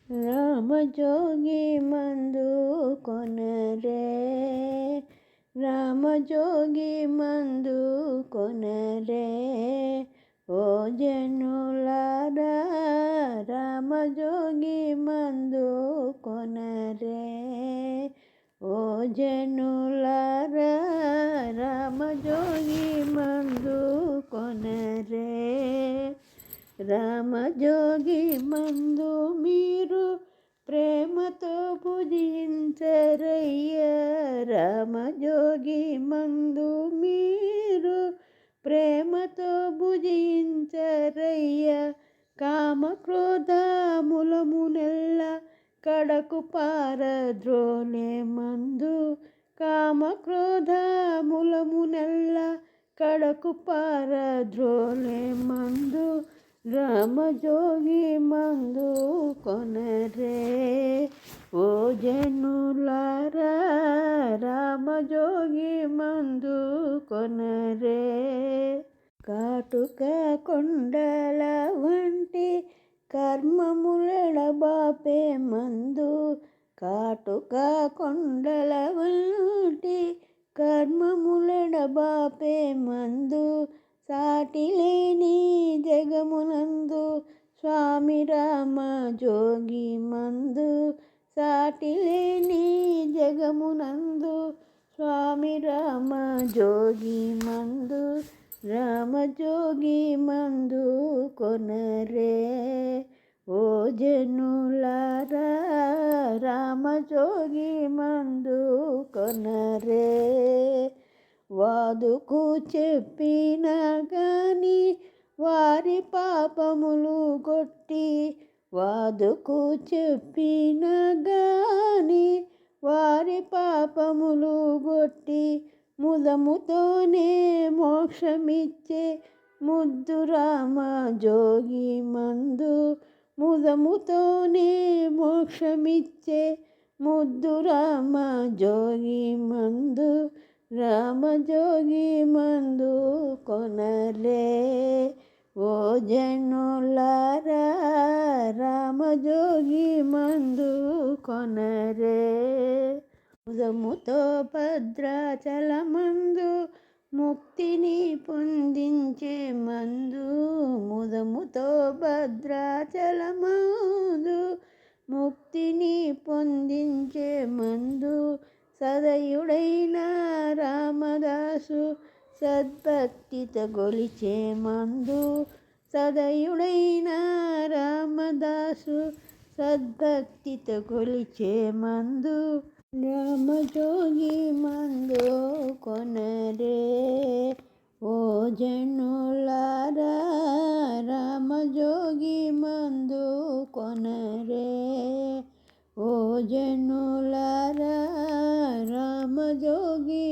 రామజోగి మందు కొనరే, రామజోగి మందు కొనరే, ఓ జనులారా రామజోగి మందు కొనరే, ఓ జనులారా రామజోగి మందు కొనరే. రామజోగి మందు మీరు ప్రేమతో భుజించరయ్యా, రామజోగి మందు మీరు ప్రేమతో భుజించరయ్యా, కామక్రోధములమునెల్ల కడకు పారద్రోలే మందు, కామక్రోధములమునెల్ల కడకు పారద్రోలే మందు, రామజోగి మందు కొనరే, ఓ జనులారా రామజోగి మందు కొనరే. కాటుక కొండల వంటి కర్మములెడబాపే మందు, కాటుక కొండల వంటి కర్మములెడబాపే మందు, సాటిలేని జగమునందు స్వామి రామజోగి మందు, సాటిలేని జగమునందు స్వామి రామజోగి మందు, రామజోగి మందు కొనరే, ఓ జనులారా రామజోగి మందు కొనరే. వాదుకు చెప్పిన గాని వారి పాపములు గొట్టి, వాదుకు చెప్పిన గాని వారి పాపములు గొట్టి, ముదముతోనే మోక్షమిచ్చే ముద్దు రామజోగి మందు, ముదముతోనే మోక్షమిచ్చే ముద్దు రామజోగి మందు, రామజోగి మందు కొనరే, ఓ జనులారా రామజోగి మందు కొనరే. ముదముతో భద్రాచలమందు ముక్తిని పొందించే మందు, ముదముతో భద్రాచలమందు ముక్తిని పొందించే మందు, సదయుడైన రామదాసు సద్భక్తితో గొలిచే మందు, సదయుడైన రామదాసు సద్భక్తితో గొలిచే మందు, రామజోగి మందు కొనరే, ఓ జనులారా రామజోగి మందు కొనరే, ఓ జనులారా రామజోగి